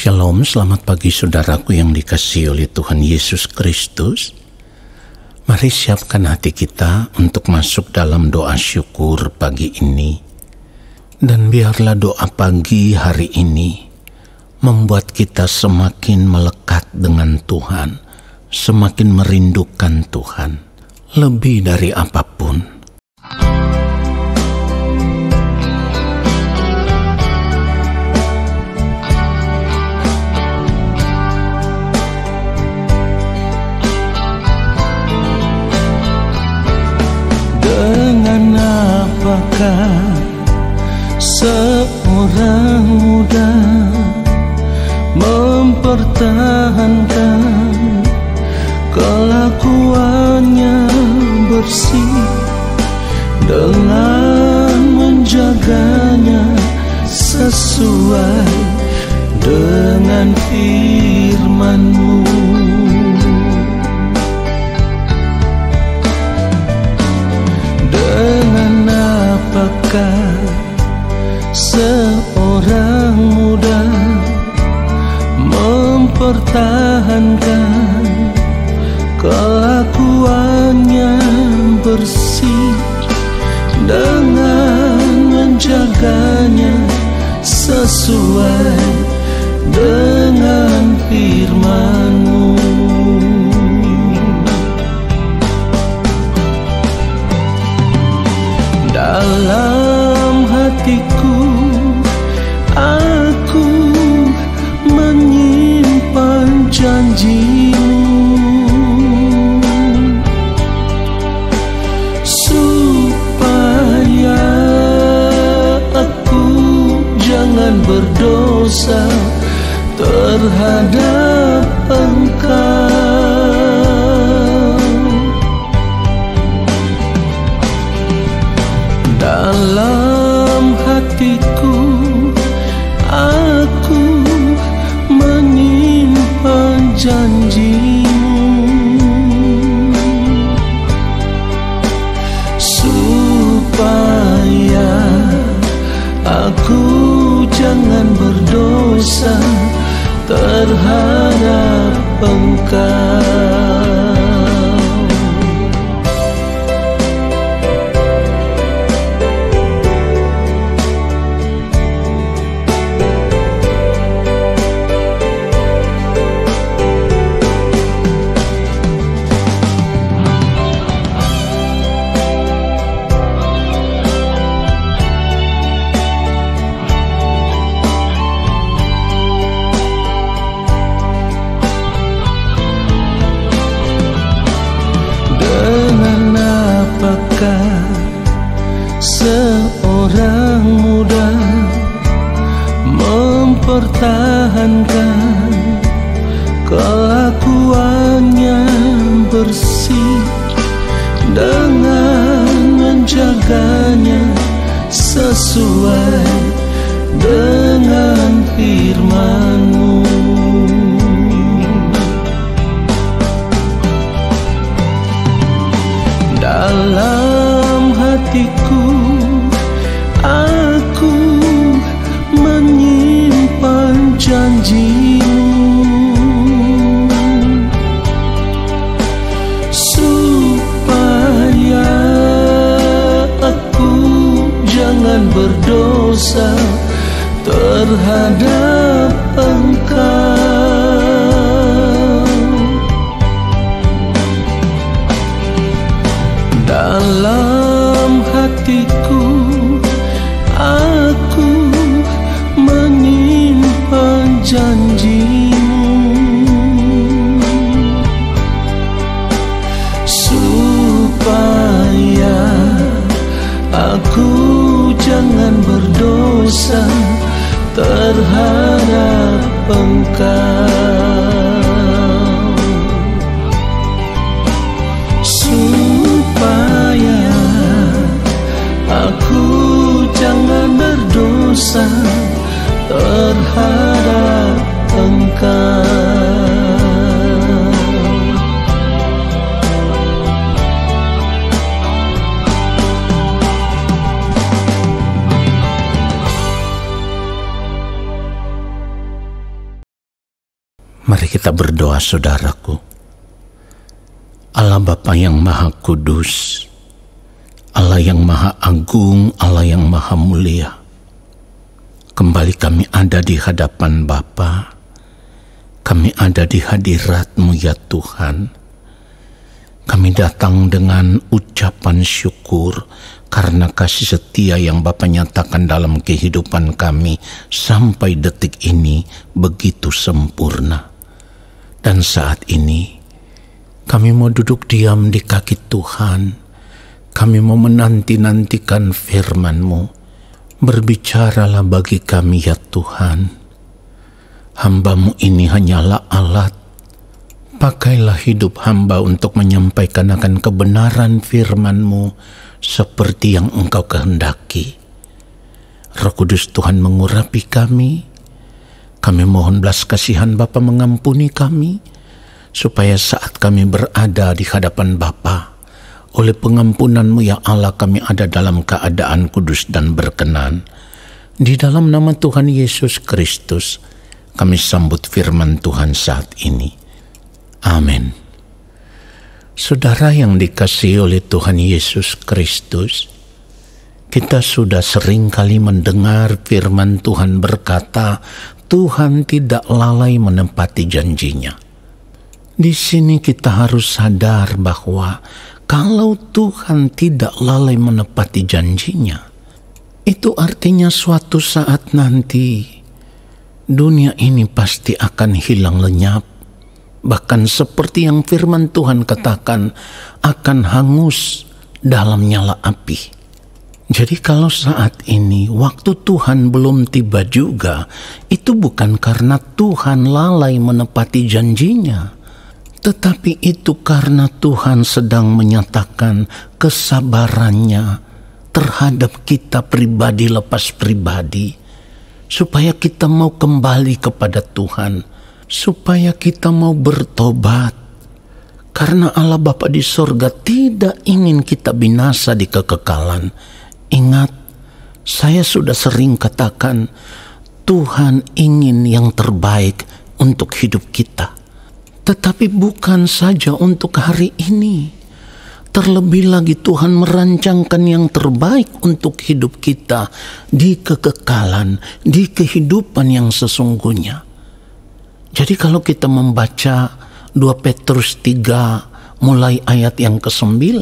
Shalom, selamat pagi saudaraku yang dikasihi oleh Tuhan Yesus Kristus. Mari siapkan hati kita untuk masuk dalam doa syukur pagi ini. Dan biarlah doa pagi hari ini membuat kita semakin melekat dengan Tuhan, semakin merindukan Tuhan, lebih dari apapun. Dengan apakah seorang muda mempertahankan kelakuannya bersih dengan menjaganya sesuai dengan firman-Mu? Dengan apakah seorang muda mempertahankan kelakuannya bersih dengan menjaganya sesuai dengan firman-Mu? Dalam hatiku aku menyimpan janji-Mu, supaya aku jangan berdosa terhadap Engkau. Dalam hatiku aku menyimpan janji-Mu, supaya aku jangan berdosa terhadap Engkau. Apakah seorang muda mempertahankan kelakuannya bersih dengan menjaganya sesuai dengan firman-Mu? Dalam hatiku aku menyimpan janji-Mu, supaya aku jangan berdosa terhadap Engkau. Dalam hatiku aku menyimpan janji-Mu, supaya aku jangan berdosa terhadap Engkau. Supaya aku jangan berdosa terhadap Engkau. Mari kita berdoa, saudaraku. Allah Bapa yang Maha Kudus, Allah yang Maha Agung, Allah yang Maha Mulia, kembali kami ada di hadapan Bapa. Kami ada di hadirat-Mu ya Tuhan. Kami datang dengan ucapan syukur karena kasih setia yang Bapa nyatakan dalam kehidupan kami sampai detik ini begitu sempurna. Dan saat ini kami mau duduk diam di kaki Tuhan. Kami mau menanti-nantikan firman-Mu. Berbicaralah bagi kami ya Tuhan. Hamba-Mu ini hanyalah alat. Pakailah hidup hamba untuk menyampaikan akan kebenaran firman-Mu seperti yang Engkau kehendaki. Roh Kudus Tuhan mengurapi kami. Kami mohon belas kasihan Bapa mengampuni kami, supaya saat kami berada di hadapan Bapa, oleh pengampunan-Mu ya Allah, kami ada dalam keadaan kudus dan berkenan. Di dalam nama Tuhan Yesus Kristus, kami sambut firman Tuhan saat ini. Amin. Saudara yang dikasihi oleh Tuhan Yesus Kristus, kita sudah sering kali mendengar firman Tuhan berkata, Tuhan tidak lalai menepati janjinya. Di sini kita harus sadar bahwa kalau Tuhan tidak lalai menepati janjinya, itu artinya suatu saat nanti dunia ini pasti akan hilang lenyap. Bahkan seperti yang firman Tuhan katakan, akan hangus dalam nyala api. Jadi kalau saat ini waktu Tuhan belum tiba juga, itu bukan karena Tuhan lalai menepati janjinya, tetapi itu karena Tuhan sedang menyatakan kesabarannya terhadap kita pribadi lepas pribadi, supaya kita mau kembali kepada Tuhan, supaya kita mau bertobat. Karena Allah Bapa di sorga tidak ingin kita binasa di kekekalan. Ingat, saya sudah sering katakan, Tuhan ingin yang terbaik untuk hidup kita. Tetapi bukan saja untuk hari ini. Terlebih lagi Tuhan merancangkan yang terbaik untuk hidup kita di kekekalan, di kehidupan yang sesungguhnya. Jadi kalau kita membaca 2 Petrus 3 mulai ayat yang ke-9,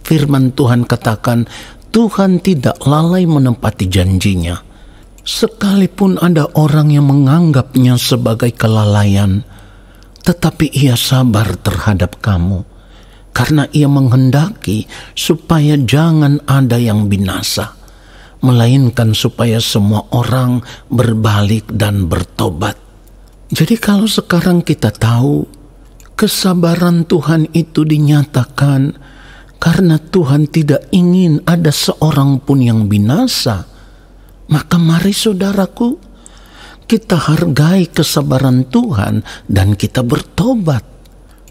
firman Tuhan katakan, Tuhan tidak lalai menepati janjinya. Sekalipun ada orang yang menganggapnya sebagai kelalaian, tetapi ia sabar terhadap kamu, karena ia menghendaki supaya jangan ada yang binasa, melainkan supaya semua orang berbalik dan bertobat. Jadi kalau sekarang kita tahu kesabaran Tuhan itu dinyatakan karena Tuhan tidak ingin ada seorang pun yang binasa, maka mari saudaraku, kita hargai kesabaran Tuhan dan kita bertobat.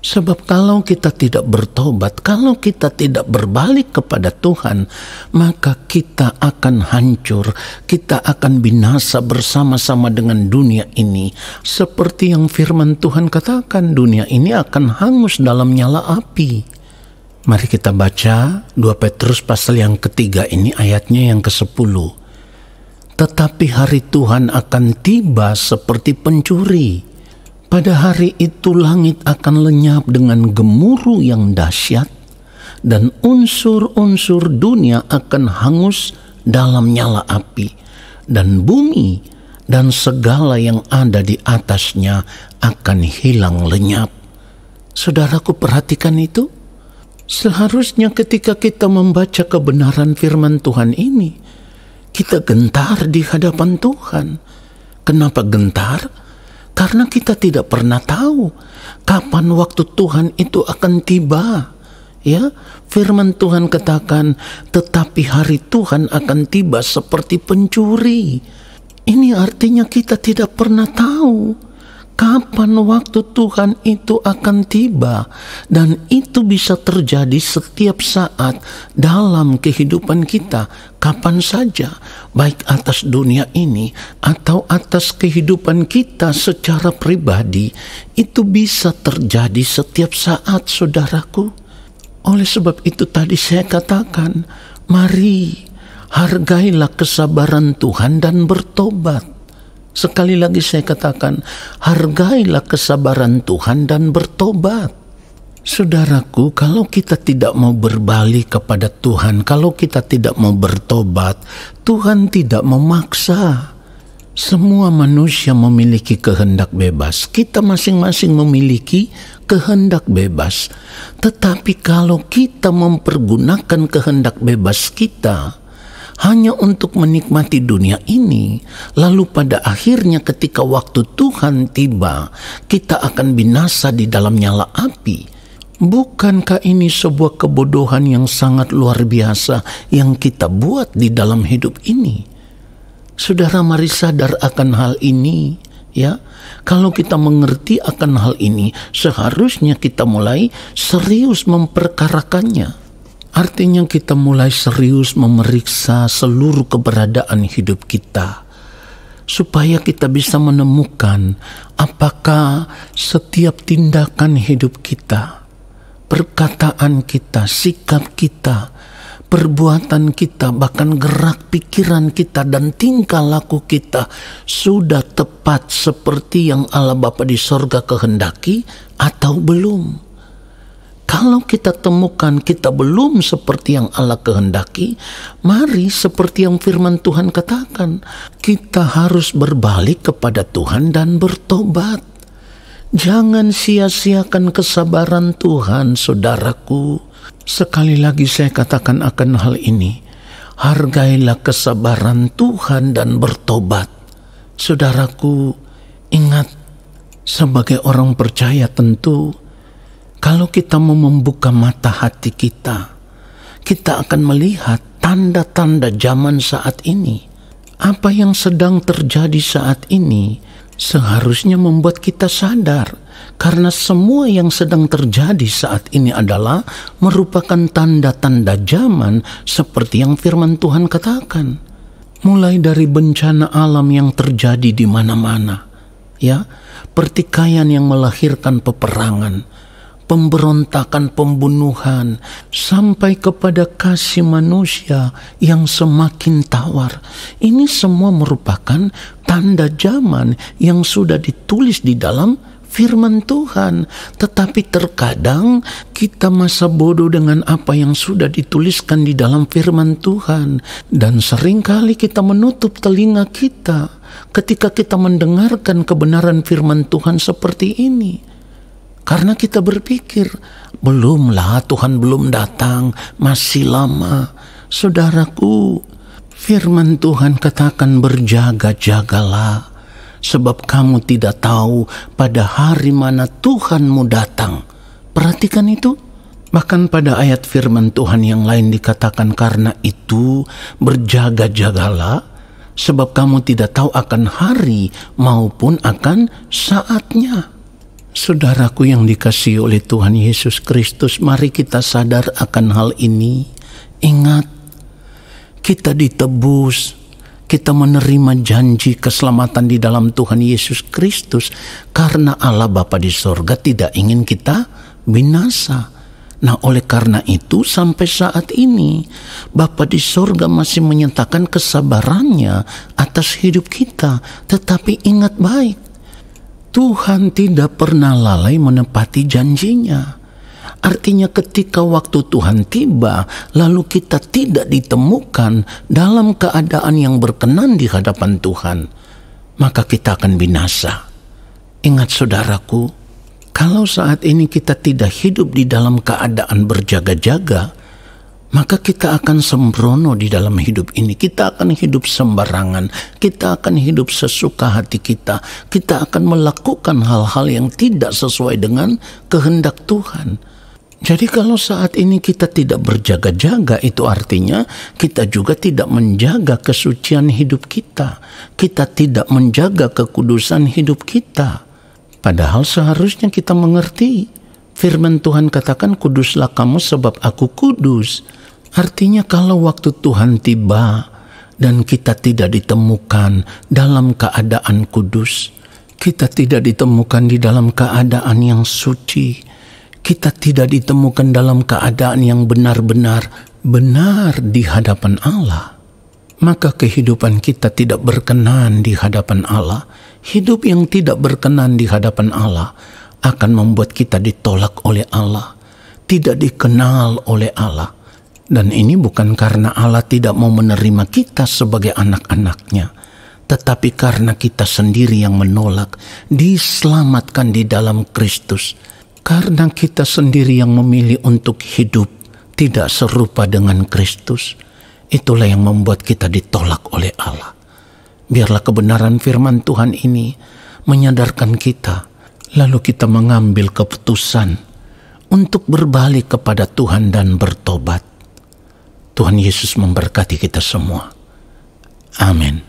Sebab kalau kita tidak bertobat, kalau kita tidak berbalik kepada Tuhan, maka kita akan hancur, kita akan binasa bersama-sama dengan dunia ini. Seperti yang firman Tuhan katakan, dunia ini akan hangus dalam nyala api. Mari kita baca 2 Petrus pasal yang ketiga ini ayatnya yang ke-10. Tetapi hari Tuhan akan tiba seperti pencuri. Pada hari itu langit akan lenyap dengan gemuruh yang dahsyat, dan unsur-unsur dunia akan hangus dalam nyala api, dan bumi dan segala yang ada di atasnya akan hilang lenyap. Saudaraku, perhatikan itu. Seharusnya ketika kita membaca kebenaran firman Tuhan ini, kita gentar di hadapan Tuhan. Kenapa gentar? Karena kita tidak pernah tahu kapan waktu Tuhan itu akan tiba. Ya, firman Tuhan katakan, tetapi hari Tuhan akan tiba seperti pencuri. Ini artinya kita tidak pernah tahu kapan waktu Tuhan itu akan tiba, dan itu bisa terjadi setiap saat dalam kehidupan kita, kapan saja, baik atas dunia ini atau atas kehidupan kita secara pribadi. Itu bisa terjadi setiap saat, saudaraku. Oleh sebab itu tadi saya katakan, mari hargailah kesabaran Tuhan dan bertobat. Sekali lagi saya katakan, hargailah kesabaran Tuhan dan bertobat. Saudaraku, kalau kita tidak mau berbalik kepada Tuhan, kalau kita tidak mau bertobat, Tuhan tidak memaksa. Semua manusia memiliki kehendak bebas. Kita masing-masing memiliki kehendak bebas. Tetapi kalau kita mempergunakan kehendak bebas kita hanya untuk menikmati dunia ini, lalu pada akhirnya ketika waktu Tuhan tiba, kita akan binasa di dalam nyala api. Bukankah ini sebuah kebodohan yang sangat luar biasa yang kita buat di dalam hidup ini? Saudara, mari sadar akan hal ini, ya. Kalau kita mengerti akan hal ini, seharusnya kita mulai serius memperkarakannya. Artinya kita mulai serius memeriksa seluruh keberadaan hidup kita, supaya kita bisa menemukan apakah setiap tindakan hidup kita, perkataan kita, sikap kita, perbuatan kita, bahkan gerak pikiran kita dan tingkah laku kita sudah tepat seperti yang Allah Bapa di sorga kehendaki atau belum. Kalau kita temukan kita belum seperti yang Allah kehendaki, mari seperti yang firman Tuhan katakan, kita harus berbalik kepada Tuhan dan bertobat. Jangan sia-siakan kesabaran Tuhan, saudaraku. Sekali lagi saya katakan akan hal ini, hargailah kesabaran Tuhan dan bertobat. Saudaraku, ingat, sebagai orang percaya tentu, kalau kita mau membuka mata hati kita, kita akan melihat tanda-tanda zaman saat ini. Apa yang sedang terjadi saat ini seharusnya membuat kita sadar, karena semua yang sedang terjadi saat ini adalah merupakan tanda-tanda zaman seperti yang firman Tuhan katakan. Mulai dari bencana alam yang terjadi di mana-mana, ya, pertikaian yang melahirkan peperangan, pemberontakan, pembunuhan, sampai kepada kasih manusia yang semakin tawar. Ini semua merupakan tanda zaman yang sudah ditulis di dalam firman Tuhan. Tetapi terkadang kita masa bodoh dengan apa yang sudah dituliskan di dalam firman Tuhan. Dan seringkali kita menutup telinga kita ketika kita mendengarkan kebenaran firman Tuhan seperti ini. Karena kita berpikir, belumlah, Tuhan belum datang, masih lama. Saudaraku, firman Tuhan katakan berjaga-jagalah, sebab kamu tidak tahu pada hari mana Tuhanmu datang. Perhatikan itu. Bahkan pada ayat firman Tuhan yang lain dikatakan, karena itu berjaga-jagalah, sebab kamu tidak tahu akan hari maupun akan saatnya. Saudaraku yang dikasihi oleh Tuhan Yesus Kristus, mari kita sadar akan hal ini. Ingat, kita ditebus, kita menerima janji keselamatan di dalam Tuhan Yesus Kristus karena Allah Bapa di sorga tidak ingin kita binasa. Nah, oleh karena itu sampai saat ini Bapa di sorga masih menyatakan kesabarannya atas hidup kita. Tetapi ingat baik, Tuhan tidak pernah lalai menepati janjinya. Artinya ketika waktu Tuhan tiba, lalu kita tidak ditemukan dalam keadaan yang berkenan di hadapan Tuhan, maka kita akan binasa. Ingat saudaraku, kalau saat ini kita tidak hidup di dalam keadaan berjaga-jaga, maka kita akan sembrono di dalam hidup ini. Kita akan hidup sembarangan, kita akan hidup sesuka hati kita akan melakukan hal-hal yang tidak sesuai dengan kehendak Tuhan. Jadi kalau saat ini kita tidak berjaga-jaga, itu artinya kita juga tidak menjaga kesucian hidup kita. Kita tidak menjaga kekudusan hidup kita. Padahal seharusnya kita mengerti firman Tuhan katakan, kuduslah kamu sebab aku kudus. Artinya kalau waktu Tuhan tiba dan kita tidak ditemukan dalam keadaan kudus, kita tidak ditemukan di dalam keadaan yang suci, kita tidak ditemukan dalam keadaan yang benar-benar benar di hadapan Allah, maka kehidupan kita tidak berkenan di hadapan Allah. Hidup yang tidak berkenan di hadapan Allah akan membuat kita ditolak oleh Allah, tidak dikenal oleh Allah. Dan ini bukan karena Allah tidak mau menerima kita sebagai anak-anaknya, tetapi karena kita sendiri yang menolak diselamatkan di dalam Kristus. Karena kita sendiri yang memilih untuk hidup tidak serupa dengan Kristus, itulah yang membuat kita ditolak oleh Allah. Biarlah kebenaran firman Tuhan ini menyadarkan kita, lalu kita mengambil keputusan untuk berbalik kepada Tuhan dan bertobat. Tuhan Yesus memberkati kita semua. Amin.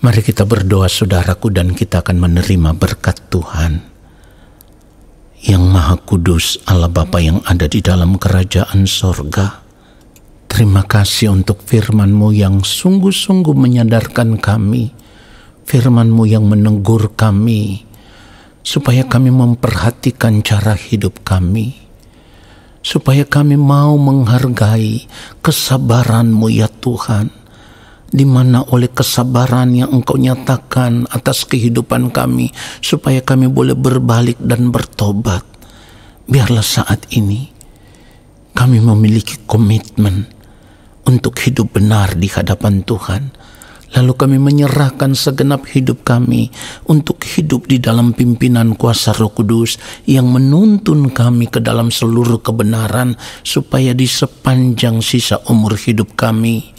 Mari kita berdoa saudaraku, dan kita akan menerima berkat Tuhan yang Maha Kudus, Allah Bapa yang ada di dalam kerajaan sorga. Terima kasih untuk firman-Mu yang sungguh-sungguh menyadarkan kami, firman-Mu yang menegur kami, supaya kami memperhatikan cara hidup kami, supaya kami mau menghargai kesabaran-Mu ya Tuhan, di mana oleh kesabaran yang Engkau nyatakan atas kehidupan kami, supaya kami boleh berbalik dan bertobat. Biarlah saat ini kami memiliki komitmen untuk hidup benar di hadapan Tuhan. Lalu kami menyerahkan segenap hidup kami untuk hidup di dalam pimpinan kuasa Roh Kudus yang menuntun kami ke dalam seluruh kebenaran, supaya di sepanjang sisa umur hidup kami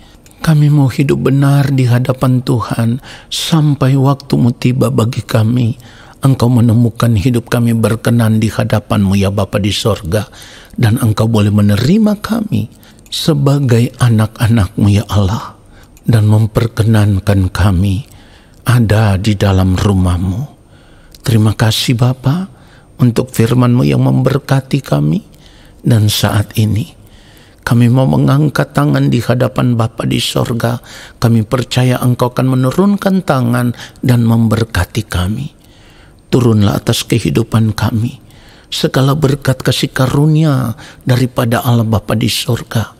mau hidup benar di hadapan Tuhan sampai waktu-Mu tiba bagi kami. Engkau menemukan hidup kami berkenan di hadapan-Mu ya Bapa di sorga, dan Engkau boleh menerima kami sebagai anak-anak-Mu ya Allah, dan memperkenankan kami ada di dalam rumah-Mu. Terima kasih Bapa untuk firman-Mu yang memberkati kami, dan saat ini kami mau mengangkat tangan di hadapan Bapa di sorga. Kami percaya Engkau akan menurunkan tangan dan memberkati kami. Turunlah atas kehidupan kami segala berkat kasih karunia daripada Allah Bapa di sorga,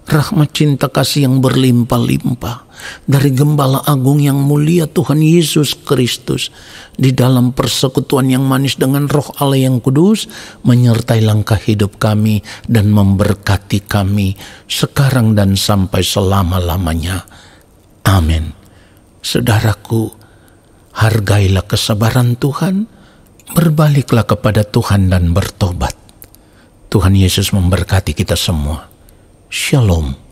rahmat cinta kasih yang berlimpah-limpah dari Gembala Agung yang mulia Tuhan Yesus Kristus, di dalam persekutuan yang manis dengan Roh Allah yang kudus, menyertai langkah hidup kami dan memberkati kami sekarang dan sampai selama-lamanya. Amin. Saudaraku, hargailah kesabaran Tuhan, berbaliklah kepada Tuhan dan bertobat. Tuhan Yesus memberkati kita semua. Shalom.